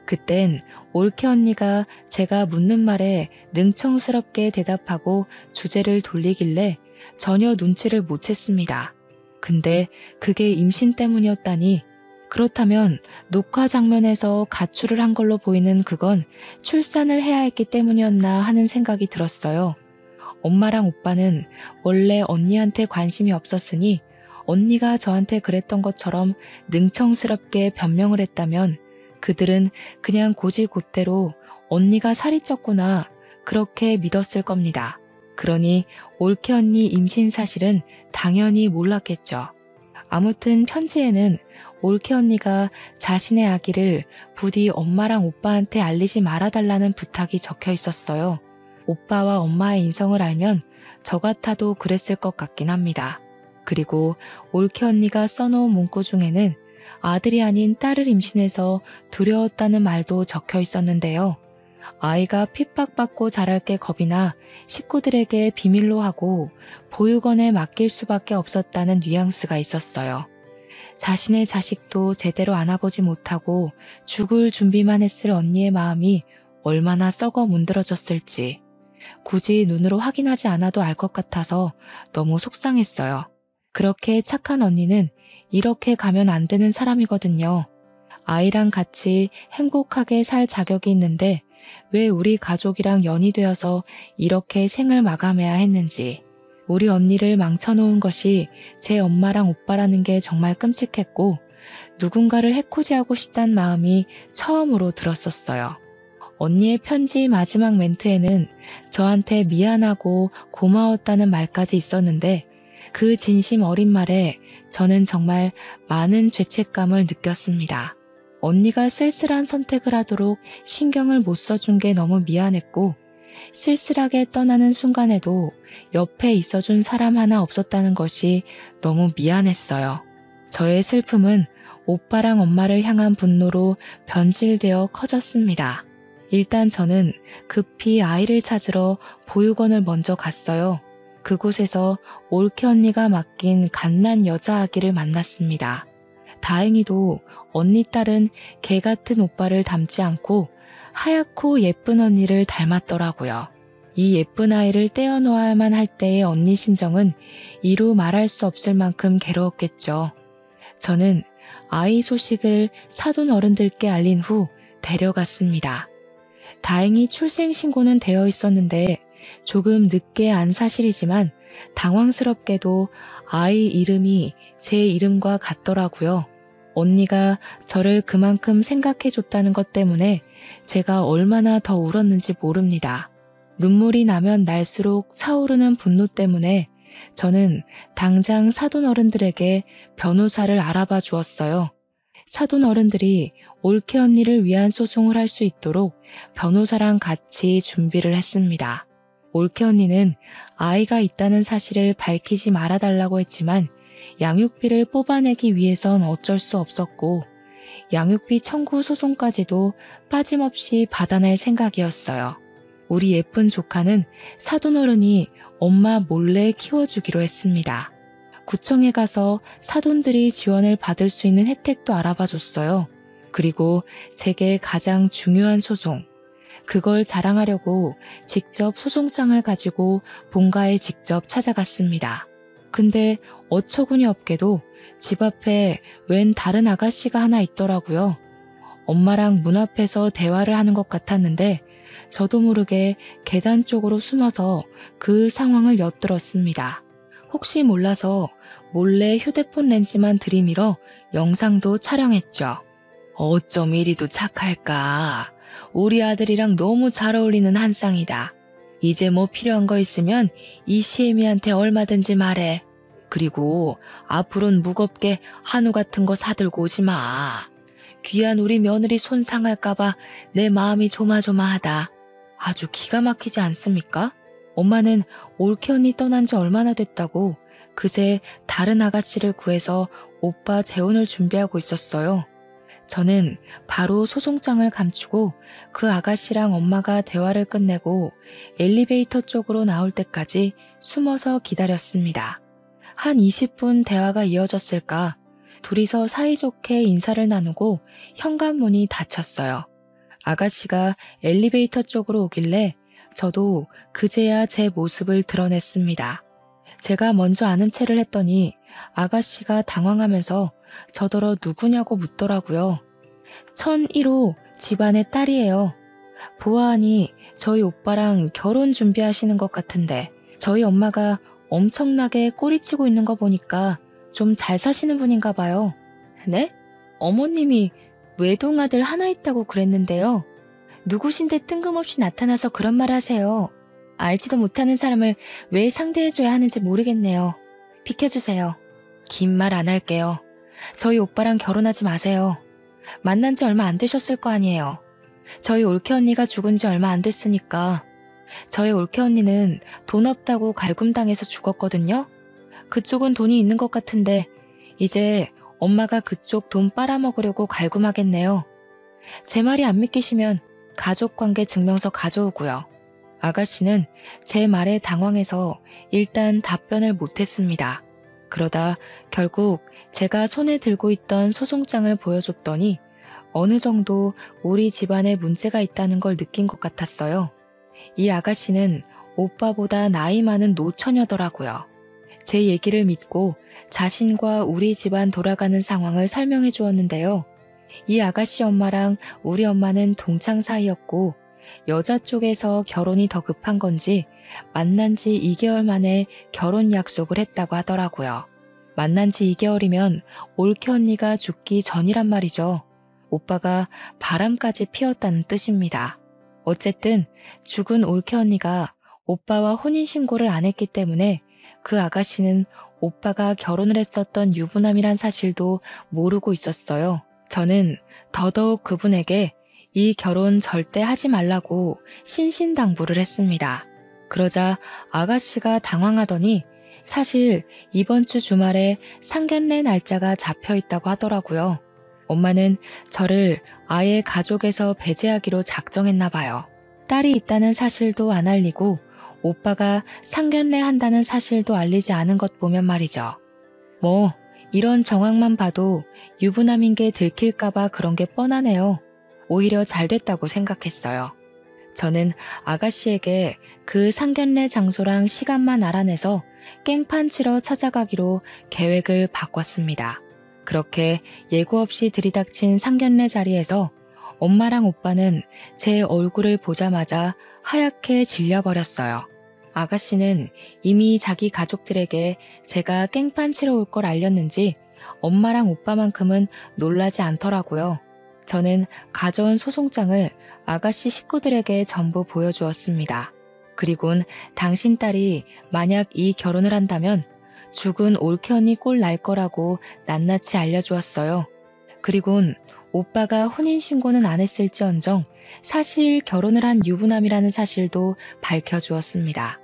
그땐 올케 언니가 제가 묻는 말에 능청스럽게 대답하고 주제를 돌리길래 전혀 눈치를 못 챘습니다. 근데 그게 임신 때문이었다니 그렇다면 녹화 장면에서 가출을 한 걸로 보이는 그건 출산을 해야 했기 때문이었나 하는 생각이 들었어요. 엄마랑 오빠는 원래 언니한테 관심이 없었으니 언니가 저한테 그랬던 것처럼 능청스럽게 변명을 했다면 그들은 그냥 곧이곧대로 언니가 살이 쪘구나 그렇게 믿었을 겁니다. 그러니 올케 언니 임신 사실은 당연히 몰랐겠죠. 아무튼 편지에는 올케 언니가 자신의 아기를 부디 엄마랑 오빠한테 알리지 말아달라는 부탁이 적혀 있었어요. 오빠와 엄마의 인성을 알면 저 같아도 그랬을 것 같긴 합니다. 그리고 올케 언니가 써놓은 문구 중에는 아들이 아닌 딸을 임신해서 두려웠다는 말도 적혀 있었는데요. 아이가 핍박받고 자랄 게 겁이 나 식구들에게 비밀로 하고 보육원에 맡길 수밖에 없었다는 뉘앙스가 있었어요. 자신의 자식도 제대로 안아보지 못하고 죽을 준비만 했을 언니의 마음이 얼마나 썩어 문드러졌을지 굳이 눈으로 확인하지 않아도 알 것 같아서 너무 속상했어요. 그렇게 착한 언니는 이렇게 가면 안 되는 사람이거든요. 아이랑 같이 행복하게 살 자격이 있는데 왜 우리 가족이랑 연이 되어서 이렇게 생을 마감해야 했는지, 우리 언니를 망쳐놓은 것이 제 엄마랑 오빠라는 게 정말 끔찍했고 누군가를 해코지하고 싶단 마음이 처음으로 들었었어요. 언니의 편지 마지막 멘트에는 저한테 미안하고 고마웠다는 말까지 있었는데 그 진심 어린 말에 저는 정말 많은 죄책감을 느꼈습니다. 언니가 쓸쓸한 선택을 하도록 신경을 못 써준 게 너무 미안했고 쓸쓸하게 떠나는 순간에도 옆에 있어준 사람 하나 없었다는 것이 너무 미안했어요. 저의 슬픔은 오빠랑 엄마를 향한 분노로 변질되어 커졌습니다. 일단 저는 급히 아이를 찾으러 보육원을 먼저 갔어요. 그곳에서 올케 언니가 맡긴 갓난 여자아기를 만났습니다. 다행히도 언니 딸은 개 같은 오빠를 닮지 않고 하얗고 예쁜 언니를 닮았더라고요. 이 예쁜 아이를 떼어놓아야만 할 때의 언니 심정은 이루 말할 수 없을 만큼 괴로웠겠죠. 저는 아이 소식을 사돈 어른들께 알린 후 데려갔습니다. 다행히 출생신고는 되어 있었는데 조금 늦게 안 사실이지만 당황스럽게도 아이 이름이 제 이름과 같더라고요. 언니가 저를 그만큼 생각해줬다는 것 때문에 제가 얼마나 더 울었는지 모릅니다. 눈물이 나면 날수록 차오르는 분노 때문에 저는 당장 사돈 어른들에게 변호사를 알아봐 주었어요. 사돈 어른들이 올케 언니를 위한 소송을 할 수 있도록 변호사랑 같이 준비를 했습니다. 올케 언니는 아이가 있다는 사실을 밝히지 말아달라고 했지만 양육비를 뽑아내기 위해선 어쩔 수 없었고 양육비 청구 소송까지도 빠짐없이 받아낼 생각이었어요. 우리 예쁜 조카는 사돈어른이 엄마 몰래 키워주기로 했습니다. 구청에 가서 사돈들이 지원을 받을 수 있는 혜택도 알아봐 줬어요. 그리고 제게 가장 중요한 소송, 그걸 자랑하려고 직접 소송장을 가지고 본가에 직접 찾아갔습니다. 근데 어처구니 없게도 집 앞에 웬 다른 아가씨가 하나 있더라고요. 엄마랑 문 앞에서 대화를 하는 것 같았는데 저도 모르게 계단 쪽으로 숨어서 그 상황을 엿들었습니다. 혹시 몰라서 몰래 휴대폰 렌즈만 들이밀어 영상도 촬영했죠. 어쩜 이리도 착할까. 우리 아들이랑 너무 잘 어울리는 한 쌍이다. 이제 뭐 필요한 거 있으면 이 시애미한테 얼마든지 말해. 그리고 앞으로는 무겁게 한우 같은 거 사들고 오지 마. 귀한 우리 며느리 손 상할까봐 내 마음이 조마조마하다. 아주 기가 막히지 않습니까? 엄마는 올케 언니 떠난 지 얼마나 됐다고 그새 다른 아가씨를 구해서 오빠 재혼을 준비하고 있었어요. 저는 바로 소송장을 감추고 그 아가씨랑 엄마가 대화를 끝내고 엘리베이터 쪽으로 나올 때까지 숨어서 기다렸습니다. 한 20분 대화가 이어졌을까? 둘이서 사이좋게 인사를 나누고 현관문이 닫혔어요. 아가씨가 엘리베이터 쪽으로 오길래 저도 그제야 제 모습을 드러냈습니다. 제가 먼저 아는 체를 했더니 아가씨가 당황하면서 저더러 누구냐고 묻더라고요. 1001호 집안의 딸이에요. 보아하니 저희 오빠랑 결혼 준비하시는 것 같은데 저희 엄마가 엄청나게 꼬리치고 있는 거 보니까 좀 잘 사시는 분인가 봐요. 네? 어머님이 외동아들 하나 있다고 그랬는데요. 누구신데 뜬금없이 나타나서 그런 말 하세요. 알지도 못하는 사람을 왜 상대해줘야 하는지 모르겠네요. 비켜주세요. 긴 말 안 할게요. 저희 오빠랑 결혼하지 마세요. 만난 지 얼마 안 되셨을 거 아니에요. 저희 올케 언니가 죽은 지 얼마 안 됐으니까. 저희 올케 언니는 돈 없다고 갈굼당해서 죽었거든요. 그쪽은 돈이 있는 것 같은데 이제 엄마가 그쪽 돈 빨아먹으려고 갈굼하겠네요. 제 말이 안 믿기시면 가족관계 증명서 가져오고요. 아가씨는 제 말에 당황해서 일단 답변을 못했습니다. 그러다 결국 제가 손에 들고 있던 소송장을 보여줬더니 어느 정도 우리 집안에 문제가 있다는 걸 느낀 것 같았어요. 이 아가씨는 오빠보다 나이 많은 노처녀더라고요. 제 얘기를 믿고 자신과 우리 집안 돌아가는 상황을 설명해 주었는데요. 이 아가씨 엄마랑 우리 엄마는 동창 사이였고 여자 쪽에서 결혼이 더 급한 건지 만난 지 2개월 만에 결혼 약속을 했다고 하더라고요. 만난 지 2개월이면 올케 언니가 죽기 전이란 말이죠. 오빠가 바람까지 피웠다는 뜻입니다. 어쨌든 죽은 올케 언니가 오빠와 혼인신고를 안 했기 때문에 그 아가씨는 오빠가 결혼을 했었던 유부남이란 사실도 모르고 있었어요. 저는 더더욱 그분에게 이 결혼 절대 하지 말라고 신신당부를 했습니다. 그러자 아가씨가 당황하더니 사실 이번 주 주말에 상견례 날짜가 잡혀 있다고 하더라고요. 엄마는 저를 아예 가족에서 배제하기로 작정했나 봐요. 딸이 있다는 사실도 안 알리고 오빠가 상견례 한다는 사실도 알리지 않은 것 보면 말이죠. 뭐 이런 정황만 봐도 유부남인 게 들킬까봐 그런 게 뻔하네요. 오히려 잘 됐다고 생각했어요. 저는 아가씨에게 그 상견례 장소랑 시간만 알아내서 깽판 치러 찾아가기로 계획을 바꿨습니다. 그렇게 예고 없이 들이닥친 상견례 자리에서 엄마랑 오빠는 제 얼굴을 보자마자 하얗게 질려버렸어요. 아가씨는 이미 자기 가족들에게 제가 깽판 치러 올 걸 알렸는지 엄마랑 오빠만큼은 놀라지 않더라고요. 저는 가져온 소송장을 아가씨 식구들에게 전부 보여주었습니다. 그리곤 당신 딸이 만약 이 결혼을 한다면 죽은 올케 언니 꼴 날 거라고 낱낱이 알려주었어요. 그리곤 오빠가 혼인신고는 안 했을지언정 사실 결혼을 한 유부남이라는 사실도 밝혀주었습니다.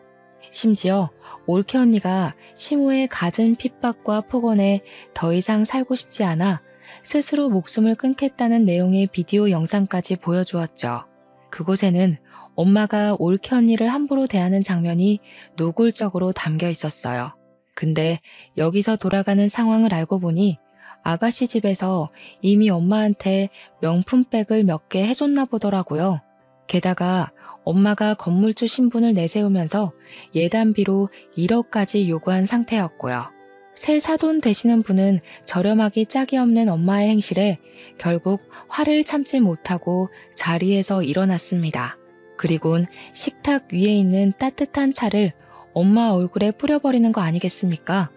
심지어 올케 언니가 시모의 갖은 핍박과 폭언에 더 이상 살고 싶지 않아 스스로 목숨을 끊겠다는 내용의 비디오 영상까지 보여주었죠. 그곳에는 엄마가 올케 언니를 함부로 대하는 장면이 노골적으로 담겨 있었어요. 근데 여기서 돌아가는 상황을 알고 보니 아가씨 집에서 이미 엄마한테 명품백을 몇 개 해줬나 보더라고요. 게다가 엄마가 건물주 신분을 내세우면서 예단비로 1억까지 요구한 상태였고요. 새 사돈 되시는 분은 저렴하기 짝이 없는 엄마의 행실에 결국 화를 참지 못하고 자리에서 일어났습니다. 그리곤 식탁 위에 있는 따뜻한 차를 엄마 얼굴에 뿌려버리는 거 아니겠습니까?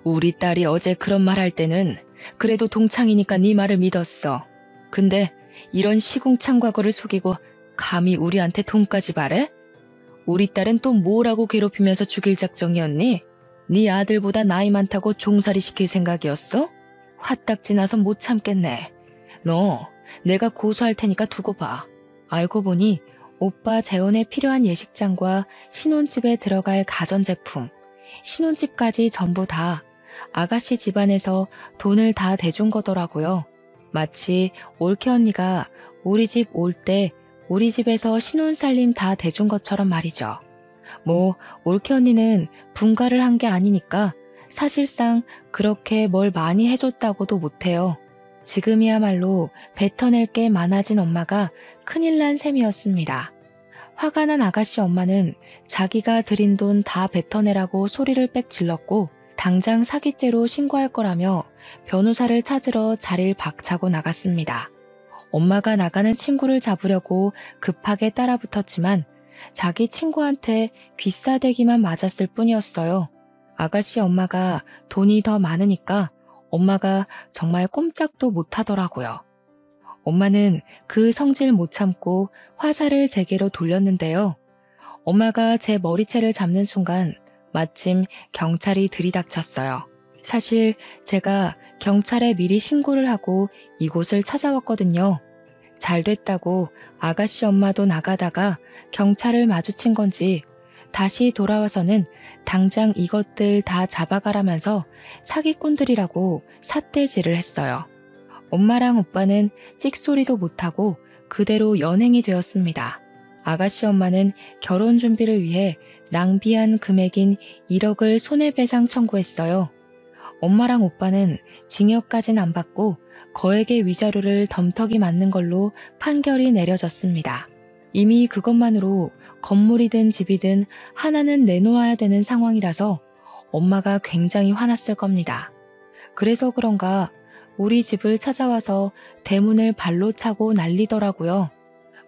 우리 딸이 어제 그런 말 할 때는 그래도 동창이니까 네 말을 믿었어. 근데 이런 시궁창 과거를 속이고 감히 우리한테 돈까지 바래? 우리 딸은 또 뭐라고 괴롭히면서 죽일 작정이었니? 네 아들보다 나이 많다고 종살이 시킬 생각이었어? 화딱지 나서 못 참겠네. 너 내가 고소할 테니까 두고 봐. 알고 보니 오빠 재혼에 필요한 예식장과 신혼집에 들어갈 가전제품, 신혼집까지 전부 다 아가씨 집안에서 돈을 다 대준 거더라고요. 마치 올케 언니가 우리 집 올 때 우리 집에서 신혼살림 다 대준 것처럼 말이죠. 뭐 올케 언니는 분가를 한 게 아니니까 사실상 그렇게 뭘 많이 해줬다고도 못해요. 지금이야말로 뱉어낼 게 많아진 엄마가 큰일 난 셈이었습니다. 화가 난 아가씨 엄마는 자기가 들인 돈 다 뱉어내라고 소리를 빽 질렀고 당장 사기죄로 신고할 거라며 변호사를 찾으러 자리를 박차고 나갔습니다. 엄마가 나가는 친구를 잡으려고 급하게 따라붙었지만 자기 친구한테 귀싸대기만 맞았을 뿐이었어요. 아가씨 엄마가 돈이 더 많으니까 엄마가 정말 꼼짝도 못하더라고요. 엄마는 그 성질 못 참고 화살을 제게로 돌렸는데요. 엄마가 제 머리채를 잡는 순간 마침 경찰이 들이닥쳤어요. 사실 제가 경찰에 미리 신고를 하고 이곳을 찾아왔거든요. 잘 됐다고 아가씨 엄마도 나가다가 경찰을 마주친 건지 다시 돌아와서는 당장 이것들 다 잡아가라면서 사기꾼들이라고 삿대질을 했어요. 엄마랑 오빠는 찍소리도 못하고 그대로 연행이 되었습니다. 아가씨 엄마는 결혼 준비를 위해 낭비한 금액인 1억을 손해배상 청구했어요. 엄마랑 오빠는 징역까진 안 받고 거액의 위자료를 덤터기 맞는 걸로 판결이 내려졌습니다. 이미 그것만으로 건물이든 집이든 하나는 내놓아야 되는 상황이라서 엄마가 굉장히 화났을 겁니다. 그래서 그런가 우리 집을 찾아와서 대문을 발로 차고 난리더라고요.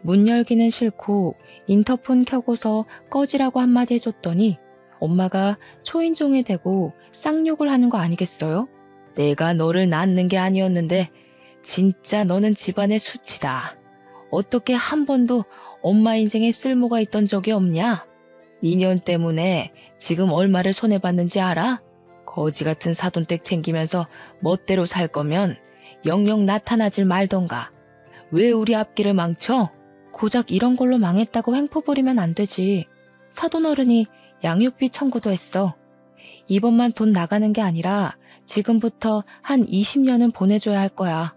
문 열기는 싫고 인터폰 켜고서 꺼지라고 한마디 해줬더니 엄마가 초인종에 대고 쌍욕을 하는 거 아니겠어요? 내가 너를 낳는 게 아니었는데 진짜 너는 집안의 수치다. 어떻게 한 번도 엄마 인생에 쓸모가 있던 적이 없냐? 니년 때문에 지금 얼마를 손해봤는지 알아? 거지 같은 사돈댁 챙기면서 멋대로 살 거면 영영 나타나질 말던가. 왜 우리 앞길을 망쳐? 고작 이런 걸로 망했다고 횡포 부리면 안 되지. 사돈 어른이 양육비 청구도 했어. 이번만 돈 나가는 게 아니라 지금부터 한 20년은 보내줘야 할 거야.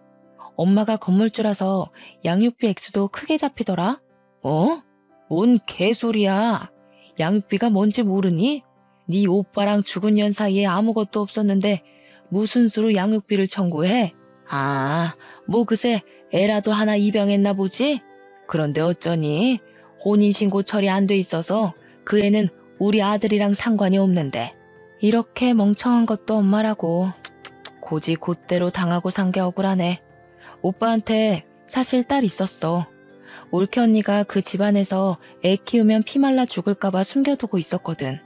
엄마가 건물주라서 양육비 액수도 크게 잡히더라. 어? 뭔 개소리야. 양육비가 뭔지 모르니? 네 오빠랑 죽은 년 사이에 아무것도 없었는데 무슨 수로 양육비를 청구해? 아, 뭐 그새 애라도 하나 입양했나 보지? 그런데 어쩌니? 혼인신고 처리 안 돼 있어서 그 애는 우리 아들이랑 상관이 없는데. 이렇게 멍청한 것도 엄마라고. 고지 곧대로 당하고 산 게 억울하네. 오빠한테 사실 딸 있었어. 올케 언니가 그 집안에서 애 키우면 피 말라 죽을까봐 숨겨두고 있었거든.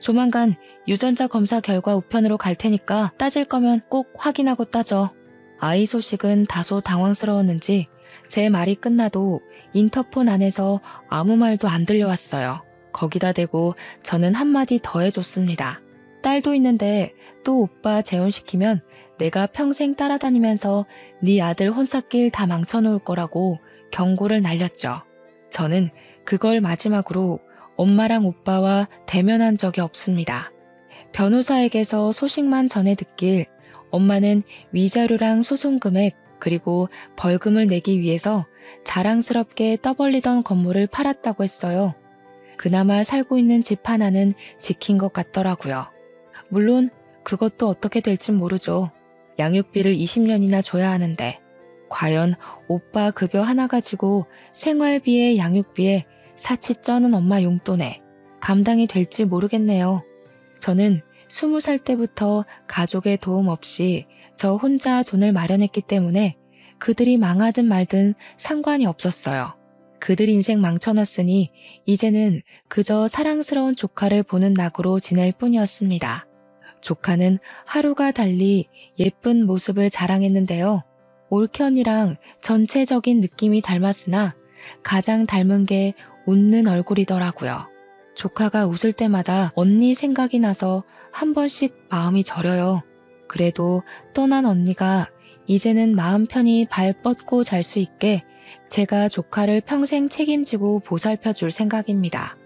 조만간 유전자 검사 결과 우편으로 갈 테니까 따질 거면 꼭 확인하고 따져. 아이 소식은 다소 당황스러웠는지 제 말이 끝나도 인터폰 안에서 아무 말도 안 들려왔어요. 거기다 대고 저는 한마디 더 해줬습니다. 딸도 있는데 또 오빠 재혼시키면 내가 평생 따라다니면서 네 아들 혼삿길 다 망쳐놓을 거라고 경고를 날렸죠. 저는 그걸 마지막으로 엄마랑 오빠와 대면한 적이 없습니다. 변호사에게서 소식만 전해 듣길 엄마는 위자료랑 소송금액 그리고 벌금을 내기 위해서 자랑스럽게 떠벌리던 건물을 팔았다고 했어요. 그나마 살고 있는 집 하나는 지킨 것 같더라고요. 물론 그것도 어떻게 될진 모르죠. 양육비를 20년이나 줘야 하는데 과연 오빠 급여 하나 가지고 생활비에 양육비에 사치 쩌는 엄마 용돈에 감당이 될지 모르겠네요. 저는 20살 때부터 가족의 도움 없이 저 혼자 돈을 마련했기 때문에 그들이 망하든 말든 상관이 없었어요. 그들 인생 망쳐놨으니 이제는 그저 사랑스러운 조카를 보는 낙으로 지낼 뿐이었습니다. 조카는 하루가 달리 예쁜 모습을 자랑했는데요. 올케 언니랑 전체적인 느낌이 닮았으나 가장 닮은 게 웃는 얼굴이더라고요. 조카가 웃을 때마다 언니 생각이 나서 한 번씩 마음이 저려요. 그래도 떠난 언니가 이제는 마음 편히 발 뻗고 잘 수 있게 제가 조카를 평생 책임지고 보살펴 줄 생각입니다.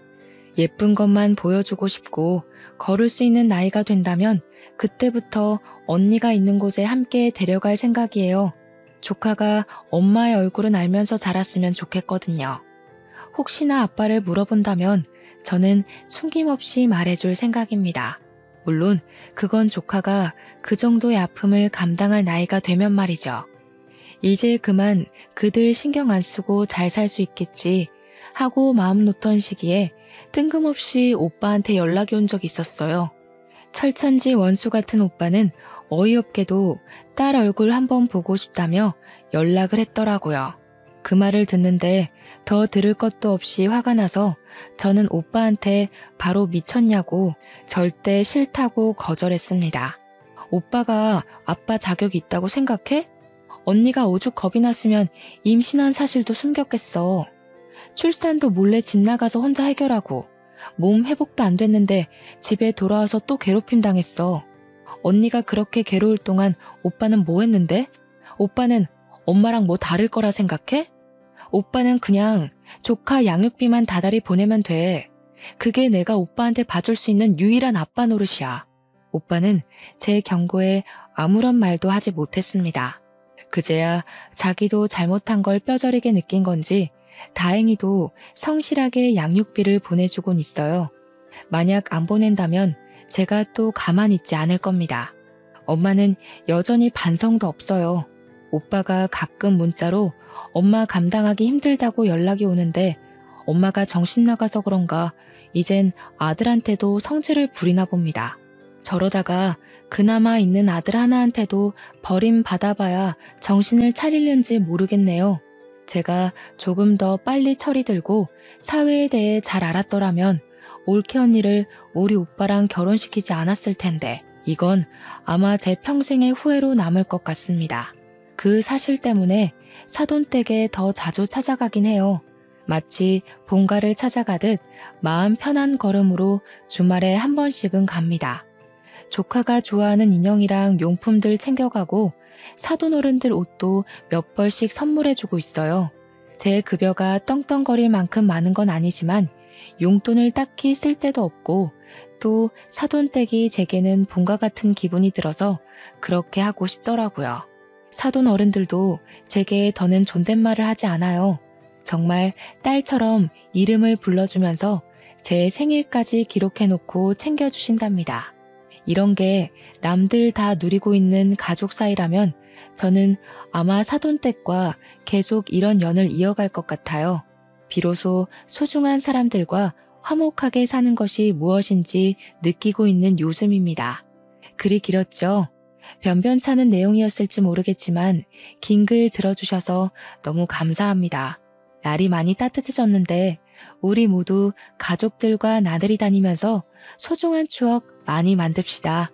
예쁜 것만 보여주고 싶고 걸을 수 있는 나이가 된다면 그때부터 언니가 있는 곳에 함께 데려갈 생각이에요. 조카가 엄마의 얼굴은 알면서 자랐으면 좋겠거든요. 혹시나 아빠를 물어본다면 저는 숨김없이 말해줄 생각입니다. 물론 그건 조카가 그 정도의 아픔을 감당할 나이가 되면 말이죠. 이제 그만 그들 신경 안 쓰고 잘 살 수 있겠지 하고 마음 놓던 시기에 뜬금없이 오빠한테 연락이 온 적이 있었어요. 철천지 원수 같은 오빠는 어이없게도 딸 얼굴 한번 보고 싶다며 연락을 했더라고요. 그 말을 듣는데 더 들을 것도 없이 화가 나서 저는 오빠한테 바로 미쳤냐고 절대 싫다고 거절했습니다. 오빠가 아빠 자격이 있다고 생각해? 언니가 오죽 겁이 났으면 임신한 사실도 숨겼겠어. 출산도 몰래 집 나가서 혼자 해결하고 몸 회복도 안 됐는데 집에 돌아와서 또 괴롭힘 당했어. 언니가 그렇게 괴로울 동안 오빠는 뭐 했는데? 오빠는 엄마랑 뭐 다를 거라 생각해? 오빠는 그냥 조카 양육비만 다달이 보내면 돼. 그게 내가 오빠한테 봐줄 수 있는 유일한 아빠 노릇이야. 오빠는 제 경고에 아무런 말도 하지 못했습니다. 그제야 자기도 잘못한 걸 뼈저리게 느낀 건지 다행히도 성실하게 양육비를 보내주곤 있어요. 만약 안 보낸다면 제가 또 가만히 있지 않을 겁니다. 엄마는 여전히 반성도 없어요. 오빠가 가끔 문자로 엄마 감당하기 힘들다고 연락이 오는데 엄마가 정신 나가서 그런가 이젠 아들한테도 성질을 부리나 봅니다. 저러다가 그나마 있는 아들 하나한테도 버림받아봐야 정신을 차리는지 모르겠네요. 제가 조금 더 빨리 철이 들고 사회에 대해 잘 알았더라면 올케 언니를 우리 오빠랑 결혼시키지 않았을 텐데 이건 아마 제 평생의 후회로 남을 것 같습니다. 그 사실 때문에 사돈댁에 더 자주 찾아가긴 해요. 마치 본가를 찾아가듯 마음 편한 걸음으로 주말에 한 번씩은 갑니다. 조카가 좋아하는 인형이랑 용품들 챙겨가고 사돈어른들 옷도 몇 벌씩 선물해주고 있어요. 제 급여가 떵떵거릴 만큼 많은 건 아니지만 용돈을 딱히 쓸 데도 없고 또 사돈댁이 제게는 본가 같은 기분이 들어서 그렇게 하고 싶더라고요. 사돈 어른들도 제게 더는 존댓말을 하지 않아요. 정말 딸처럼 이름을 불러주면서 제 생일까지 기록해놓고 챙겨주신답니다. 이런 게 남들 다 누리고 있는 가족 사이라면 저는 아마 사돈댁과 계속 이런 연을 이어갈 것 같아요. 비로소 소중한 사람들과 화목하게 사는 것이 무엇인지 느끼고 있는 요즘입니다. 글이 길었죠? 변변찮은 내용이었을지 모르겠지만 긴 글 들어주셔서 너무 감사합니다. 날이 많이 따뜻해졌는데 우리 모두 가족들과 나들이 다니면서 소중한 추억 많이 만듭시다.